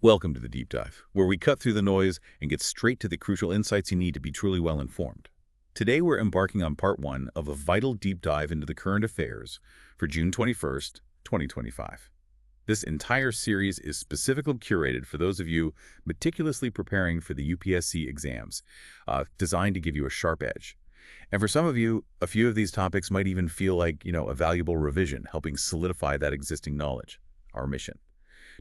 Welcome to the Deep Dive, where we cut through the noise and get straight to the crucial insights you need to be truly well informed. Today we're embarking on part one of a vital deep dive into the current affairs for June 21st, 2025. This entire series is specifically curated for those of you meticulously preparing for the UPSC exams, designed to give you a sharp edge. And for some of you, a few of these topics might even feel like, a valuable revision, helping solidify that existing knowledge. Our mission: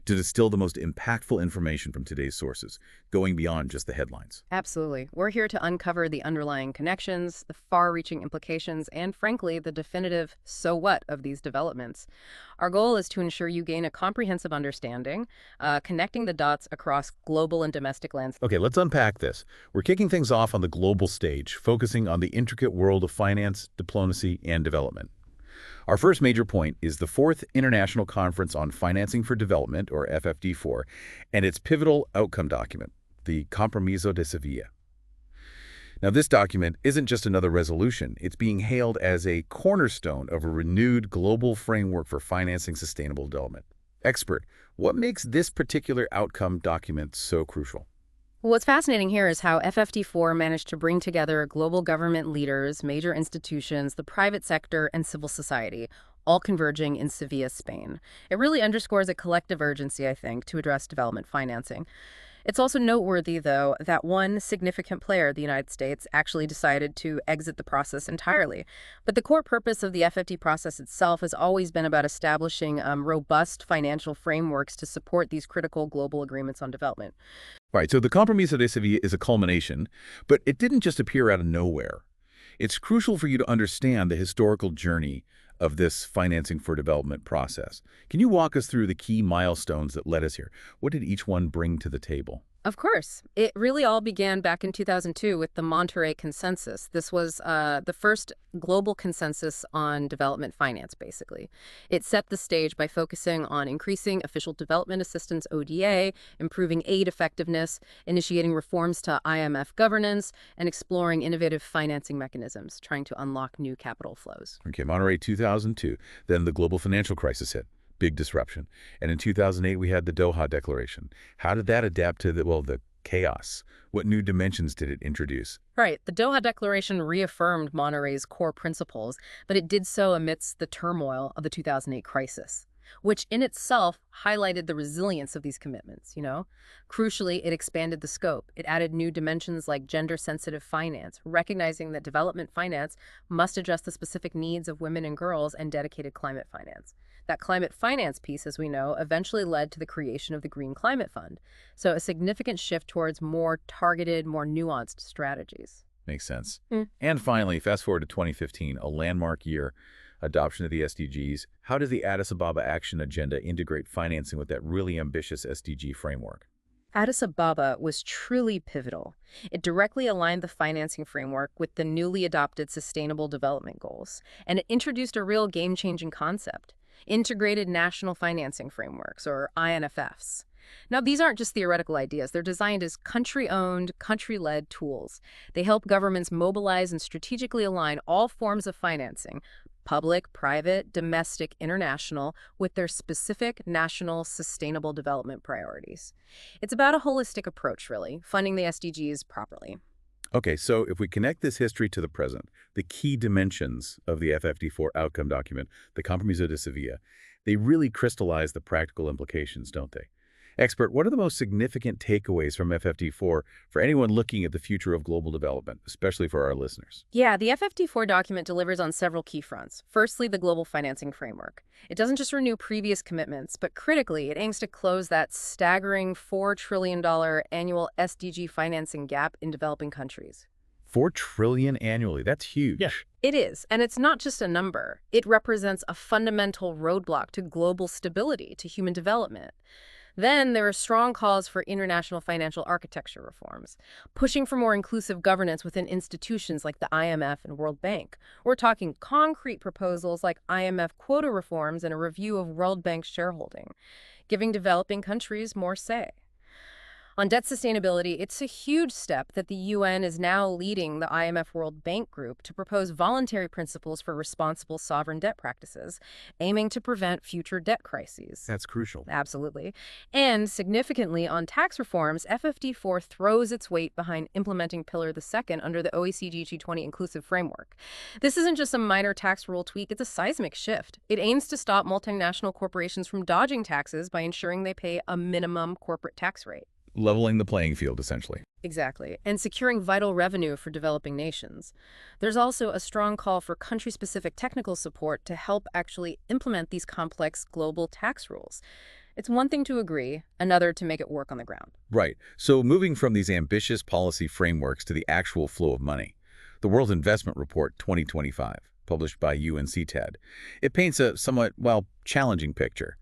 to distill the most impactful information from today's sources, going beyond just the headlines. Absolutely. We're here to uncover the underlying connections, the far-reaching implications, and frankly, the definitive so what of these developments. Our goal is to ensure you gain a comprehensive understanding, connecting the dots across global and domestic landscapes. Okay, let's unpack this. We're kicking things off on the global stage, focusing on the intricate world of finance, diplomacy, and development. Our first major point is the Fourth International Conference on Financing for Development, or FFD4, and its pivotal outcome document, the Compromiso de Sevilla. Now, this document isn't just another resolution. It's being hailed as a cornerstone of a renewed global framework for financing sustainable development. Expert, what makes this particular outcome document so crucial? What's fascinating here is how FFD4 managed to bring together global government leaders, major institutions, the private sector, and civil society, all converging in Sevilla, Spain. It really underscores a collective urgency, I think, to address development financing. It's also noteworthy, though, that one significant player, the United States, actually decided to exit the process entirely. But the core purpose of the FFD process itself has always been about establishing robust financial frameworks to support these critical global agreements on development. Right, so the Compromiso de Sevilla is a culmination, but it didn't just appear out of nowhere. It's crucial for you to understand the historical journey of this financing for development process. Can you walk us through the key milestones that led us here? What did each one bring to the table? Of course. It really all began back in 2002 with the Monterrey Consensus. This was the first global consensus on development finance, basically. It set the stage by focusing on increasing official development assistance ODA, improving aid effectiveness, initiating reforms to IMF governance, and exploring innovative financing mechanisms, trying to unlock new capital flows. Okay, Monterrey 2002. Then the global financial crisis hit. Big disruption. And in 2008, we had the Doha Declaration. How did that adapt to the chaos? What new dimensions did it introduce? Right. The Doha Declaration reaffirmed Monterrey's core principles, but it did so amidst the turmoil of the 2008 crisis, which in itself highlighted the resilience of these commitments, Crucially, it expanded the scope. It added new dimensions like gender-sensitive finance, recognizing that development finance must address the specific needs of women and girls, and dedicated climate finance. That climate finance piece, as we know, eventually led to the creation of the Green Climate Fund. So a significant shift towards more targeted, more nuanced strategies. Makes sense. And finally, fast forward to 2015, a landmark year, adoption of the SDGs. How does the Addis Ababa Action Agenda integrate financing with that really ambitious SDG framework? Addis Ababa was truly pivotal. It directly aligned the financing framework with the newly adopted Sustainable Development Goals, and it introduced a real game-changing concept: integrated national financing frameworks, or INFFs. Now, these aren't just theoretical ideas. They're designed as country-owned, country-led tools. They help governments mobilize and strategically align all forms of financing, public, private, domestic, international, with their specific national sustainable development priorities. It's about a holistic approach, really, funding the SDGs properly. Okay, so if we connect this history to the present, the key dimensions of the FFD4 outcome document, the Compromiso de Sevilla, they really crystallize the practical implications, don't they? Expert, what are the most significant takeaways from FFD4 for anyone looking at the future of global development, especially for our listeners? Yeah, the FFD4 document delivers on several key fronts. Firstly, the global financing framework. It doesn't just renew previous commitments, but critically, it aims to close that staggering $4 trillion annual SDG financing gap in developing countries. $4 trillion annually. That's huge. Yeah. It is, and it's not just a number. It represents a fundamental roadblock to global stability, to human development. Then there are strong calls for international financial architecture reforms, pushing for more inclusive governance within institutions like the IMF and World Bank. We're talking concrete proposals like IMF quota reforms and a review of World Bank shareholding, giving developing countries more say. On debt sustainability, it's a huge step that the UN is now leading the IMF World Bank Group to propose voluntary principles for responsible sovereign debt practices, aiming to prevent future debt crises. That's crucial. Absolutely. And significantly, on tax reforms, FFD4 throws its weight behind implementing Pillar II under the OECD G20 inclusive framework. This isn't just a minor tax rule tweak, it's a seismic shift. It aims to stop multinational corporations from dodging taxes by ensuring they pay a minimum corporate tax rate. Leveling the playing field, essentially. Exactly, and securing vital revenue for developing nations. There's also a strong call for country-specific technical support to help actually implement these complex global tax rules. It's one thing to agree, another to make it work on the ground. Right. So moving from these ambitious policy frameworks to the actual flow of money, the World Investment Report 2025, published by UNCTAD, it paints a somewhat, challenging picture.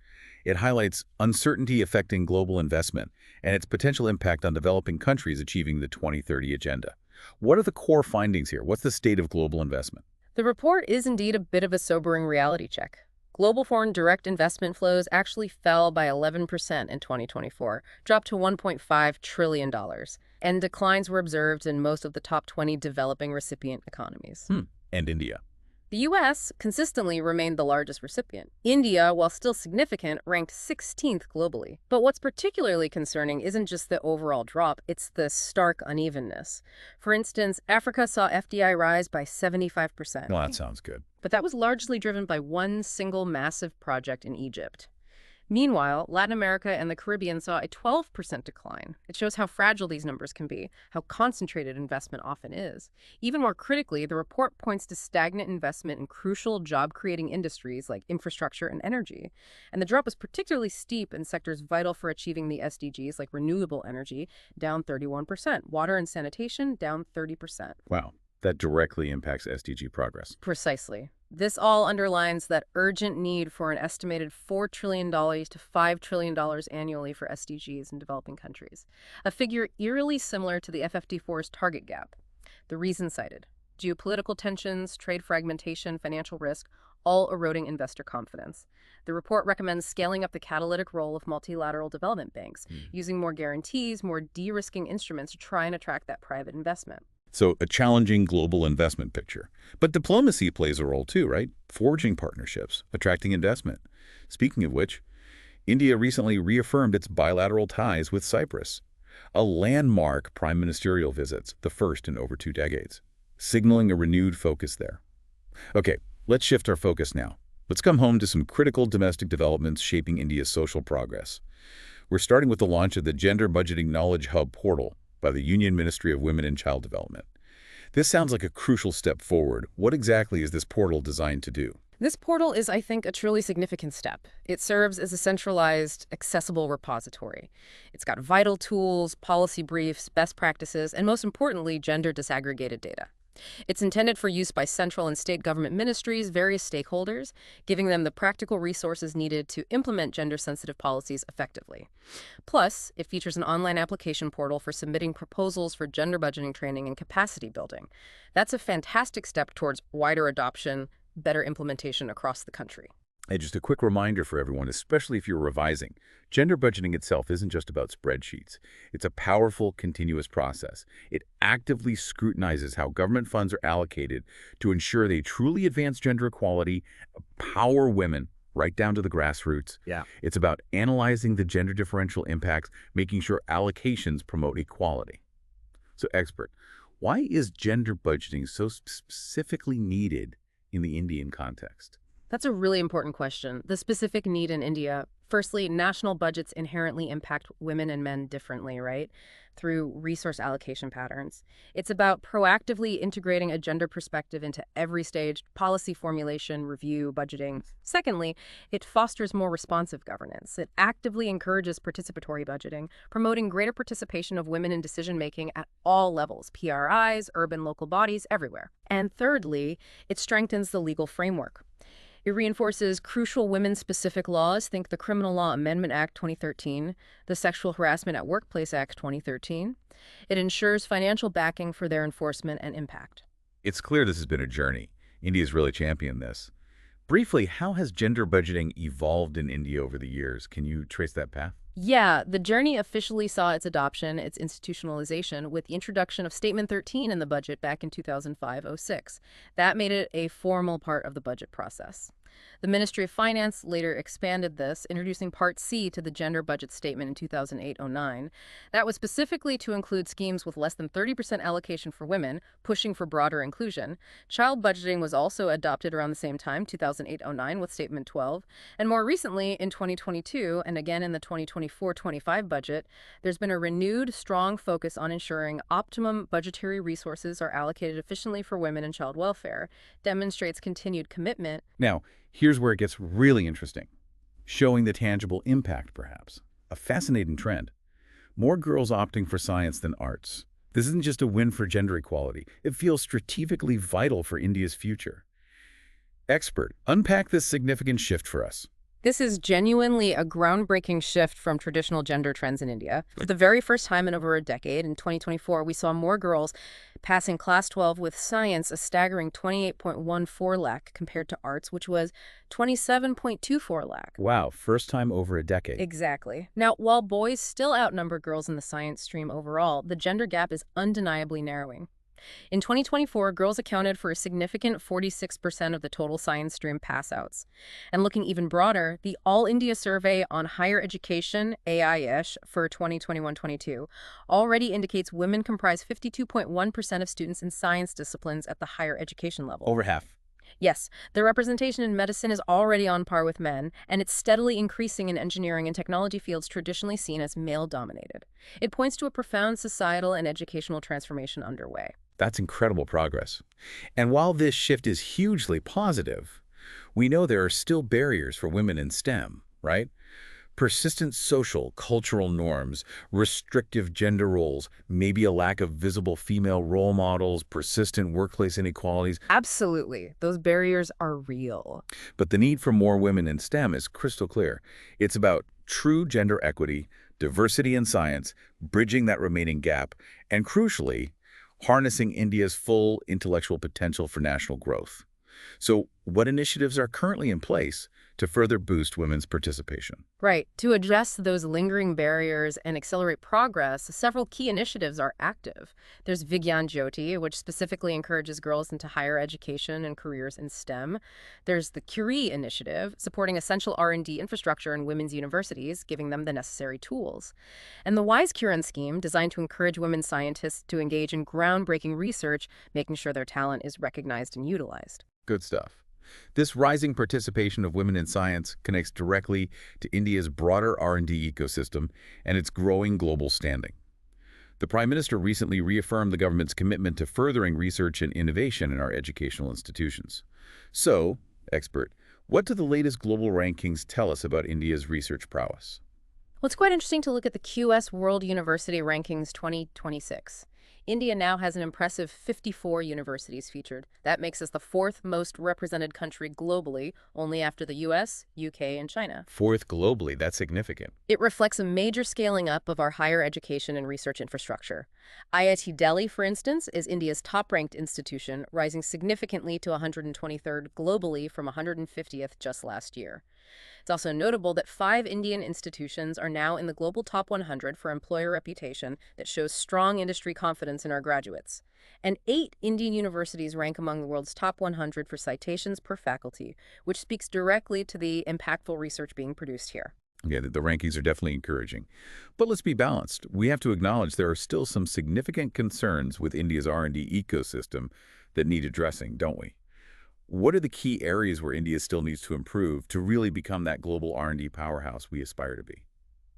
It highlights uncertainty affecting global investment and its potential impact on developing countries achieving the 2030 agenda. What are the core findings here? What's the state of global investment? The report is indeed a bit of a sobering reality check. Global foreign direct investment flows actually fell by 11% in 2024, dropped to $1.5 trillion, and declines were observed in most of the top 20 developing recipient economies. And India. The U.S. consistently remained the largest recipient. India, while still significant, ranked 16th globally. But what's particularly concerning isn't just the overall drop, it's the stark unevenness. For instance, Africa saw FDI rise by 75%. Well, that sounds good. But that was largely driven by one single massive project in Egypt. Meanwhile, Latin America and the Caribbean saw a 12% decline. It shows how fragile these numbers can be, how concentrated investment often is. Even more critically, the report points to stagnant investment in crucial job-creating industries like infrastructure and energy. And the drop was particularly steep in sectors vital for achieving the SDGs like renewable energy, down 31%, water and sanitation, down 30%. Wow. That directly impacts SDG progress. Precisely. This all underlines that urgent need for an estimated $4 trillion to $5 trillion annually for SDGs in developing countries, a figure eerily similar to the FFD4's target gap. The reason cited: geopolitical tensions, trade fragmentation, financial risk, all eroding investor confidence. The report recommends scaling up the catalytic role of multilateral development banks, using more guarantees, more de-risking instruments to try and attract that private investment. So a challenging global investment picture. But diplomacy plays a role too, right? Forging partnerships, attracting investment. Speaking of which, India recently reaffirmed its bilateral ties with Cyprus. A landmark prime ministerial visit, the first in over 2 decades, signaling a renewed focus there. Okay, let's shift our focus now. Let's come home to some critical domestic developments shaping India's social progress. We're starting with the launch of the Gender Budgeting Knowledge Hub portal by the Union Ministry of Women and Child Development. This sounds like a crucial step forward. What exactly is this portal designed to do? This portal is, I think, a truly significant step. It serves as a centralized, accessible repository. It's got vital tools, policy briefs, best practices, and most importantly, gender disaggregated data. It's intended for use by central and state government ministries, various stakeholders, giving them the practical resources needed to implement gender-sensitive policies effectively. Plus, it features an online application portal for submitting proposals for gender budgeting training and capacity building. That's a fantastic step towards wider adoption, better implementation across the country. And just a quick reminder for everyone, especially if you're revising, gender budgeting itself isn't just about spreadsheets. It's a powerful, continuous process. It actively scrutinizes how government funds are allocated to ensure they truly advance gender equality, empower women, right down to the grassroots. Yeah. It's about analyzing the gender differential impacts, making sure allocations promote equality. So, expert, why is gender budgeting so specifically needed in the Indian context? That's a really important question. The specific need in India, firstly, national budgets inherently impact women and men differently, right? Through resource allocation patterns. It's about proactively integrating a gender perspective into every stage: policy formulation, review, budgeting. Secondly, it fosters more responsive governance. It actively encourages participatory budgeting, promoting greater participation of women in decision-making at all levels: PRIs, urban local bodies, everywhere. And thirdly, it strengthens the legal framework. It reinforces crucial women-specific laws, think the Criminal Law Amendment Act 2013, the Sexual Harassment at Workplace Act 2013. It ensures financial backing for their enforcement and impact. It's clear this has been a journey. India's really championed this. Briefly, how has gender budgeting evolved in India over the years? Can you trace that path? Yeah, the journey officially saw its adoption, its institutionalization, with the introduction of Statement 13 in the budget back in 2005-06. That made it a formal part of the budget process. The Ministry of Finance later expanded this, introducing Part C to the Gender Budget Statement in 2008-09. That was specifically to include schemes with less than 30% allocation for women, pushing for broader inclusion. Child budgeting was also adopted around the same time, 2008-09, with Statement 12. And more recently, in 2022, and again in the 2024-25 budget, there's been a renewed, strong focus on ensuring optimum budgetary resources are allocated efficiently for women and child welfare, demonstrates continued commitment. Now, here's where it gets really interesting. Showing the tangible impact, perhaps. A fascinating trend. More girls opting for science than arts. This isn't just a win for gender equality. It feels strategically vital for India's future. Expert, unpack this significant shift for us. This is genuinely a groundbreaking shift from traditional gender trends in India. For the very first time in over a decade, in 2024, we saw more girls passing Class 12 with science, a staggering 28.14 lakh compared to arts, which was 27.24 lakh. Wow, first time over a decade. Exactly. Now, while boys still outnumber girls in the science stream overall, the gender gap is undeniably narrowing. In 2024, girls accounted for a significant 46% of the total science stream passouts. And looking even broader, the All India Survey on Higher Education, AISH, for 2021-22 already indicates women comprise 52.1% of students in science disciplines at the higher education level. Over half. Yes, the representation in medicine is already on par with men, and it's steadily increasing in engineering and technology fields traditionally seen as male-dominated. It points to a profound societal and educational transformation underway. That's incredible progress. And while this shift is hugely positive, we know there are still barriers for women in STEM, right? Persistent social, cultural norms, restrictive gender roles, maybe a lack of visible female role models, persistent workplace inequalities. Absolutely. Those barriers are real. But the need for more women in STEM is crystal clear. It's about true gender equity, diversity in science, bridging that remaining gap, and crucially, harnessing India's full intellectual potential for national growth. So, what initiatives are currently in place to further boost women's participation? Right. To address those lingering barriers and accelerate progress, several key initiatives are active. There's Vigyan Jyoti, which specifically encourages girls into higher education and careers in STEM. There's the Curie Initiative, supporting essential R&D infrastructure in women's universities, giving them the necessary tools. And the Wise Kiran scheme, designed to encourage women scientists to engage in groundbreaking research, making sure their talent is recognized and utilized. Good stuff. This rising participation of women in science connects directly to India's broader R&D ecosystem and its growing global standing. The Prime Minister recently reaffirmed the government's commitment to furthering research and innovation in our educational institutions. So, expert, what do the latest global rankings tell us about India's research prowess? Well, it's quite interesting to look at the QS World University Rankings 2026. India now has an impressive 54 universities featured. That makes us the fourth most represented country globally, only after the US, UK, and China. Fourth globally, that's significant. It reflects a major scaling up of our higher education and research infrastructure. IIT Delhi, for instance, is India's top-ranked institution, rising significantly to 123rd globally from 150th just last year. It's also notable that 5 Indian institutions are now in the global top 100 for employer reputation that shows strong industry confidence in our graduates. And 8 Indian universities rank among the world's top 100 for citations per faculty, which speaks directly to the impactful research being produced here. Yeah, the rankings are definitely encouraging. But let's be balanced. We have to acknowledge there are still some significant concerns with India's R&D ecosystem that need addressing, don't we? What are the key areas where India still needs to improve to really become that global R&D powerhouse we aspire to be?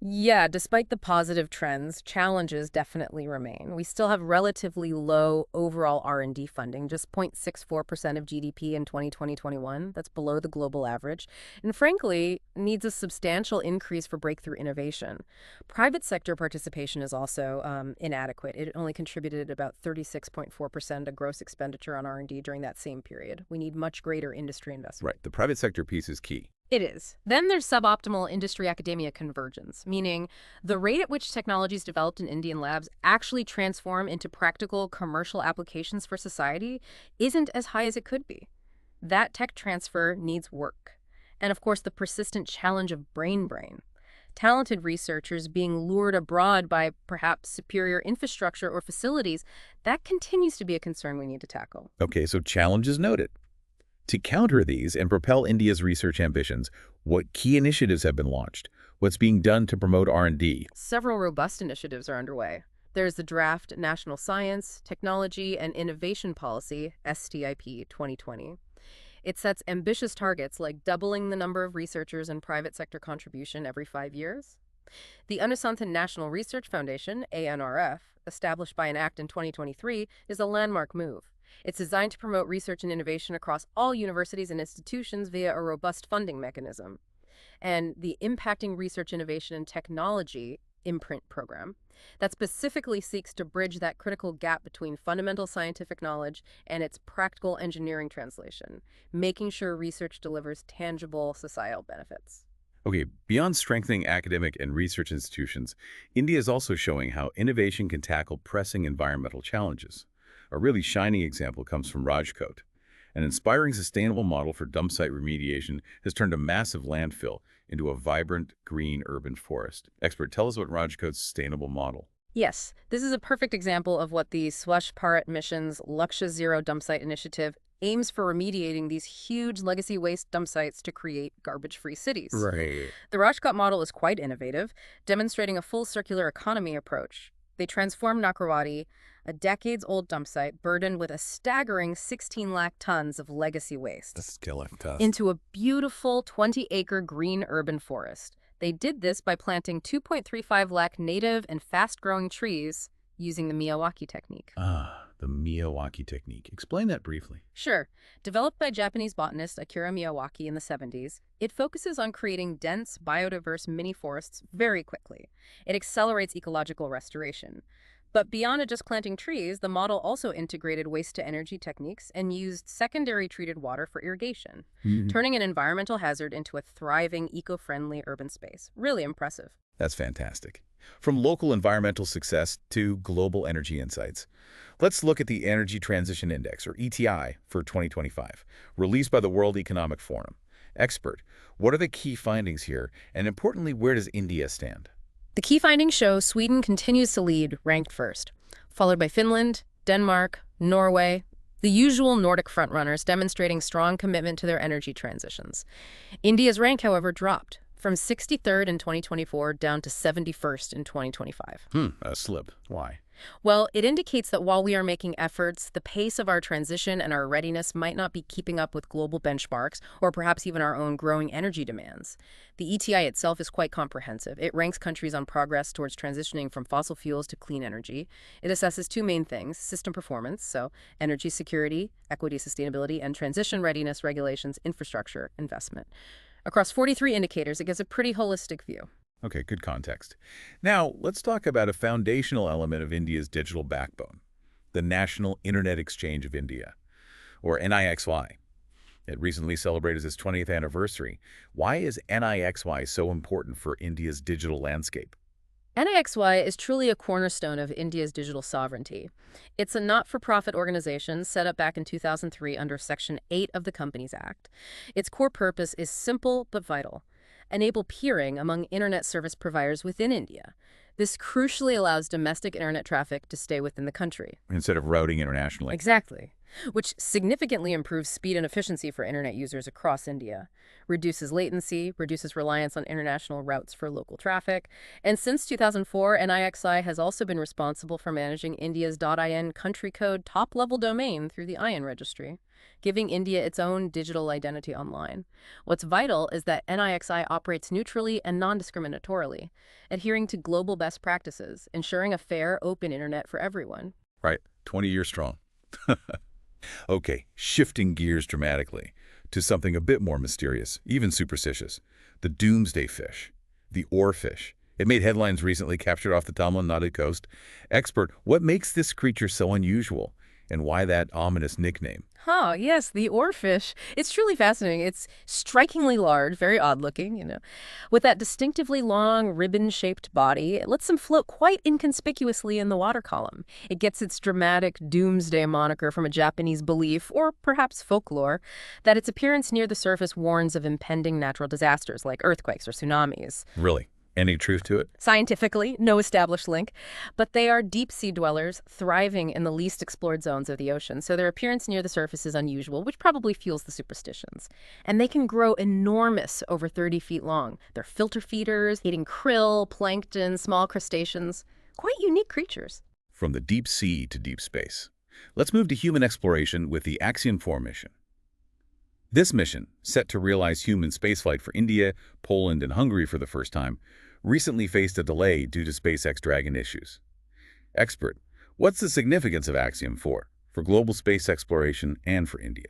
Yeah, despite the positive trends, challenges definitely remain. We still have relatively low overall R&D funding, just 0.64% of GDP in 2020-21. That's below the global average, and frankly, needs a substantial increase for breakthrough innovation. Private sector participation is also inadequate. It only contributed about 36.4% of gross expenditure on R&D during that same period. We need much greater industry investment. Right, the private sector piece is key. It is. Then there's suboptimal industry-academia convergence, meaning the rate at which technologies developed in Indian labs actually transform into practical commercial applications for society isn't as high as it could be. That tech transfer needs work. And of course, the persistent challenge of brain drain. talented researchers being lured abroad by perhaps superior infrastructure or facilities, that continues to be a concern we need to tackle. Okay, so challenges noted. To counter these and propel India's research ambitions, what key initiatives have been launched? What's being done to promote R&D? Several robust initiatives are underway. There's the draft National Science, Technology, and Innovation Policy, STIP 2020. It sets ambitious targets like doubling the number of researchers and private sector contribution every 5 years. The Anusanthan National Research Foundation, ANRF, established by an act in 2023, is a landmark move. It's designed to promote research and innovation across all universities and institutions via a robust funding mechanism. And the Impacting Research, Innovation, and Technology Imprint program that specifically seeks to bridge that critical gap between fundamental scientific knowledge and its practical engineering translation, making sure research delivers tangible societal benefits. Okay, beyond strengthening academic and research institutions, India is also showing how innovation can tackle pressing environmental challenges. A really shining example comes from Rajkot. An inspiring sustainable model for dump site remediation has turned a massive landfill into a vibrant, green urban forest. Expert, tell us what Rajkot's sustainable model. Yes, this is a perfect example of what the Swachh Bharat Mission's Lakshya Zero dump site initiative aims for, remediating these huge legacy waste dump sites to create garbage-free cities. Right. The Rajkot model is quite innovative, demonstrating a full circular economy approach. They transformed Nakrawadi, a decades-old dump site burdened with a staggering 16 lakh tons of legacy waste, That's still tough. into a beautiful 20-acre green urban forest. They did this by planting 2.35 lakh native and fast-growing trees using the Miyawaki technique. The Miyawaki technique. Explain that briefly. Sure. Developed by Japanese botanist Akira Miyawaki in the 70s, it focuses on creating dense, biodiverse mini-forests very quickly. It accelerates ecological restoration. But beyond just planting trees, the model also integrated waste-to-energy techniques and used secondary treated water for irrigation, turning an environmental hazard into a thriving, eco-friendly urban space. Really impressive. That's fantastic. From local environmental success to global energy insights. Let's look at the Energy Transition Index, or ETI, for 2025, released by the World Economic Forum. Expert, what are the key findings here, and importantly, where does India stand? The key findings show Sweden continues to lead, ranked first, followed by Finland, Denmark, Norway, the usual Nordic frontrunners demonstrating strong commitment to their energy transitions. India's rank, however, dropped from 63rd in 2024 down to 71st in 2025. A slip. Why? Well, it indicates that while we are making efforts, the pace of our transition and our readiness might not be keeping up with global benchmarks or perhaps even our own growing energy demands. The ETI itself is quite comprehensive. It ranks countries on progress towards transitioning from fossil fuels to clean energy. It assesses two main things: system performance, so energy security, equity, sustainability, and transition readiness, regulations, infrastructure, investment. Across 43 indicators, it gives a pretty holistic view. Okay, good context. Now, let's talk about a foundational element of India's digital backbone, the National Internet Exchange of India, or NIXY. It recently celebrated its 20th anniversary. Why is NIXY so important for India's digital landscape? NIXY is truly a cornerstone of India's digital sovereignty. It's a not-for-profit organization set up back in 2003 under Section 8 of the Companies Act. Its core purpose is simple but vital: enable peering among internet service providers within India. This crucially allows domestic internet traffic to stay within the country. Instead of routing internationally. Exactly. Which significantly improves speed and efficiency for internet users across India, reduces latency, reduces reliance on international routes for local traffic, and since 2004, NIXI has also been responsible for managing India's .in country code top-level domain through the IN registry, giving India its own digital identity online. What's vital is that NIXI operates neutrally and non-discriminatorily, adhering to global best practices, ensuring a fair, open internet for everyone. Right, 20 years strong. Okay, shifting gears dramatically to something a bit more mysterious, even superstitious. The doomsday fish, the oarfish. It made headlines recently, captured off the Tamil Nadu coast. Expert, what makes this creature so unusual, and why that ominous nickname? Yes, the oarfish. It's truly fascinating. It's strikingly large, very odd-looking, With that distinctively long, ribbon-shaped body, it lets them float quite inconspicuously in the water column. It gets its dramatic doomsday moniker from a Japanese belief, or perhaps folklore, that its appearance near the surface warns of impending natural disasters like earthquakes or tsunamis. Really? Any truth to it? Scientifically, no established link, but they are deep-sea dwellers thriving in the least explored zones of the ocean, so their appearance near the surface is unusual, which probably fuels the superstitions. And they can grow enormous, over 30 feet long. They're filter feeders, eating krill, plankton, small crustaceans. Quite unique creatures. From the deep sea to deep space. Let's move to human exploration with the Axiom 4 mission. This mission, set to realize human spaceflight for India, Poland, and Hungary for the first time, recently faced a delay due to SpaceX Dragon issues. Expert, what's the significance of Axiom 4 for global space exploration and for India?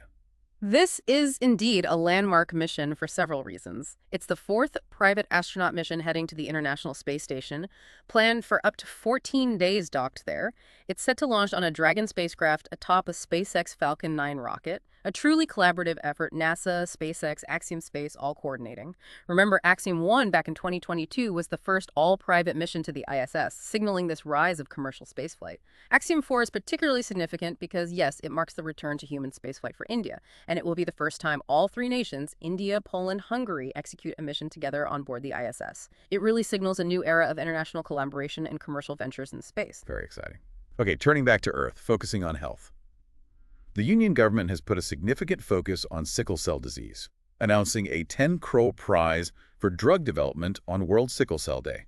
This is indeed a landmark mission for several reasons. It's the fourth private astronaut mission heading to the International Space Station, planned for up to 14 days docked there. It's set to launch on a Dragon spacecraft atop a SpaceX Falcon 9 rocket, a truly collaborative effort, NASA, SpaceX, Axiom Space all coordinating. Remember, Axiom 1 back in 2022 was the first all-private mission to the ISS, signaling this rise of commercial spaceflight. Axiom 4 is particularly significant because, yes, it marks the return to human spaceflight for India, and it will be the first time all three nations, India, Poland, Hungary, execute a mission together on board the ISS. It really signals a new era of international collaboration and commercial ventures in space. Very exciting. Okay, turning back to Earth, focusing on health. The Union government has put a significant focus on sickle cell disease, announcing a 10 crore prize for drug development on World Sickle Cell Day.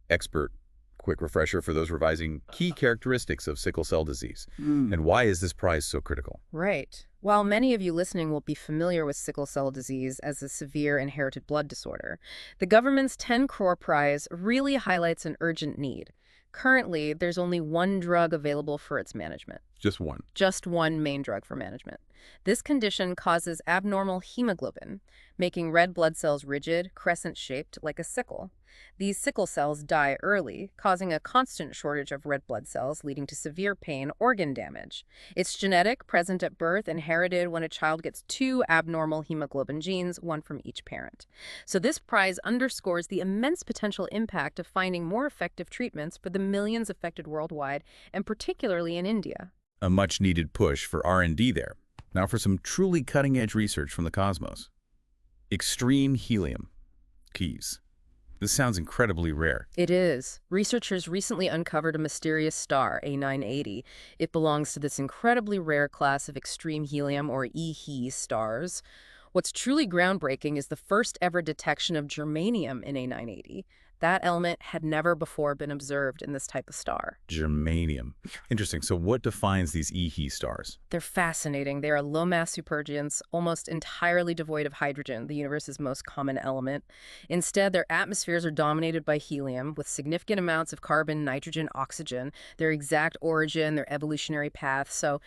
Expert, quick refresher for those revising key characteristics of sickle cell disease. And why is this prize so critical? Right. While many of you listening will be familiar with sickle cell disease as a severe inherited blood disorder, the government's 10 crore prize really highlights an urgent need. Currently, there's only one drug available for its management. Just one. Just one main drug for management. This condition causes abnormal hemoglobin, making red blood cells rigid, crescent-shaped like a sickle. These sickle cells die early, causing a constant shortage of red blood cells, leading to severe pain, organ damage. It's genetic, present at birth, inherited when a child gets two abnormal hemoglobin genes, one from each parent. So this prize underscores the immense potential impact of finding more effective treatments for the millions affected worldwide, and particularly in India. A much-needed push for R&D there. Now for some truly cutting-edge research from the cosmos. Extreme helium. Keys. This sounds incredibly rare. It is. Researchers recently uncovered a mysterious star, A980. It belongs to this incredibly rare class of extreme helium, or EHE, stars. What's truly groundbreaking is the first ever detection of germanium in A980. That element had never before been observed in this type of star. Germanium. Interesting. So what defines these EHE stars? They're fascinating. They are low-mass supergiants, almost entirely devoid of hydrogen, the universe's most common element. Instead, their atmospheres are dominated by helium, with significant amounts of carbon, nitrogen, oxygen, their exact origin, their evolutionary path. So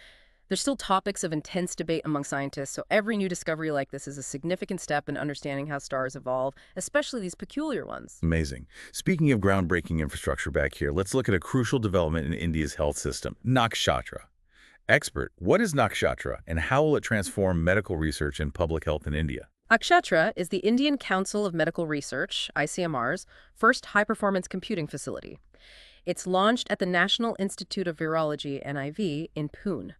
there's still topics of intense debate among scientists, so every new discovery like this is a significant step in understanding how stars evolve, especially these peculiar ones. Amazing. Speaking of groundbreaking infrastructure back here, let's look at a crucial development in India's health system, Nakshatra. Expert, what is Nakshatra and how will it transform medical research and public health in India? Nakshatra is the Indian Council of Medical Research, ICMR's, first high-performance computing facility. It's launched at the National Institute of Virology, NIV, in Pune.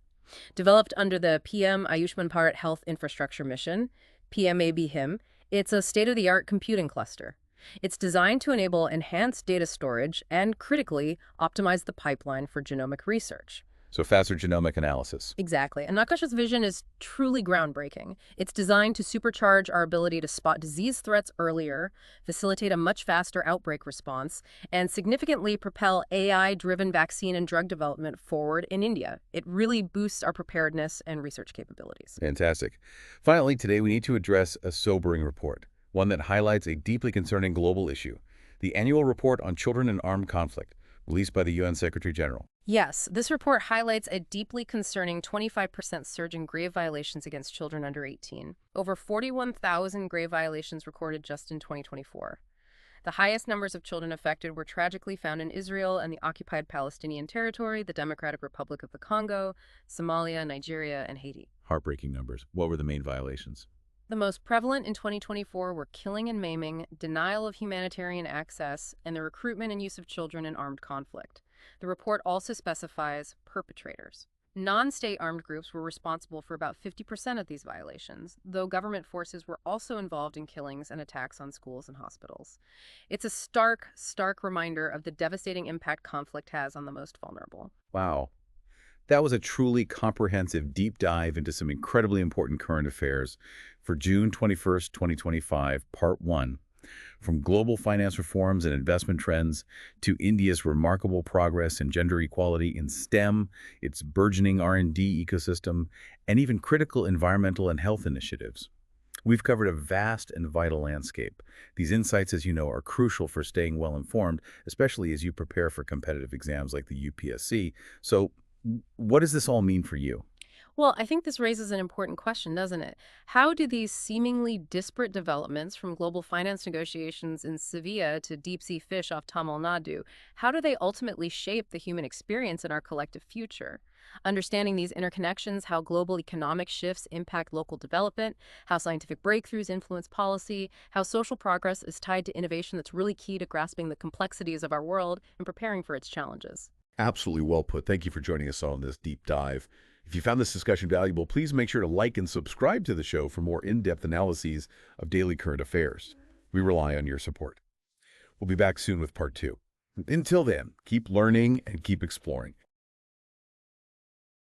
Developed under the PM Ayushman Bharat Health Infrastructure Mission, PMABHIM, it's a state-of-the-art computing cluster. It's designed to enable enhanced data storage and, critically, optimize the pipeline for genomic research. So faster genomic analysis. Exactly. And Nakshatra's vision is truly groundbreaking. It's designed to supercharge our ability to spot disease threats earlier, facilitate a much faster outbreak response, and significantly propel AI-driven vaccine and drug development forward in India. It really boosts our preparedness and research capabilities. Fantastic. Finally, today we need to address a sobering report, one that highlights a deeply concerning global issue, the annual report on children in armed conflict, released by the UN Secretary General. Yes, this report highlights a deeply concerning 25% surge in grave violations against children under 18. Over 41,000 grave violations recorded just in 2024. The highest numbers of children affected were tragically found in Israel and the occupied Palestinian territory, the Democratic Republic of the Congo, Somalia, Nigeria, and Haiti. Heartbreaking numbers. What were the main violations? The most prevalent in 2024 were killing and maiming, denial of humanitarian access, and the recruitment and use of children in armed conflict. The report also specifies perpetrators. Non-state armed groups were responsible for about 50% of these violations, though government forces were also involved in killings and attacks on schools and hospitals. It's a stark reminder of the devastating impact conflict has on the most vulnerable. Wow. That was a truly comprehensive deep dive into some incredibly important current affairs for June 21st, 2025, Part 1. From global finance reforms and investment trends to India's remarkable progress in gender equality in STEM, its burgeoning R&D ecosystem, and even critical environmental and health initiatives. We've covered a vast and vital landscape. These insights, as you know, are crucial for staying well informed, especially as you prepare for competitive exams like the UPSC. So, what does this all mean for you? Well, I think this raises an important question, doesn't it? How do these seemingly disparate developments, from global finance negotiations in Sevilla to deep-sea fish off Tamil Nadu, how do they ultimately shape the human experience in our collective future? Understanding these interconnections, how global economic shifts impact local development, how scientific breakthroughs influence policy, how social progress is tied to innovation, that's really key to grasping the complexities of our world and preparing for its challenges. Absolutely well put. Thank you for joining us on this deep dive. If you found this discussion valuable, please make sure to like and subscribe to the show for more in-depth analyses of daily current affairs. We rely on your support. We'll be back soon with Part 2. Until then, keep learning and keep exploring.